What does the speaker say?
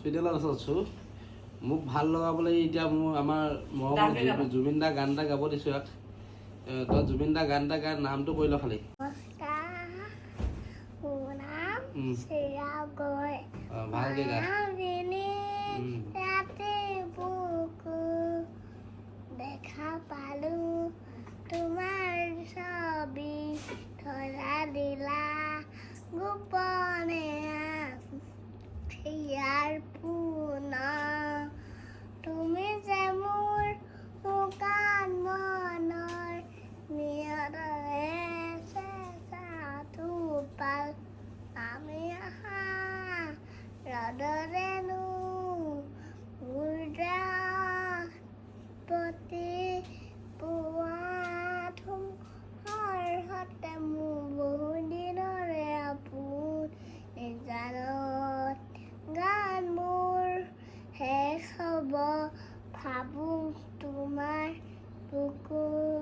হস্পিটেলত আছো মোক ভাল লগাবলৈ এতিয়া মোৰ আমাৰ জুবিন দা গান এটা গাব দিছোঁ ইয়াক তই জুবিন দা গান এটা গাই নামটো কৈ ল খালি ভালকে গা দেখা পালো তোমাৰ ছবি ধৰা দিলা গোপনে ইয়াৰ পুনা তুমি যে মোৰ শুকান মনৰ নিয়ৰে চেঁচাটো পাল আমি আহা ৰদৰেনো উৰ্জা প্ৰতি পোৱা হতে মোৰ বহু দিনৰে আপোন নিজানত গান মোৰ শেষ হ'ব ভাবোঁ তোমাৰ বুকুত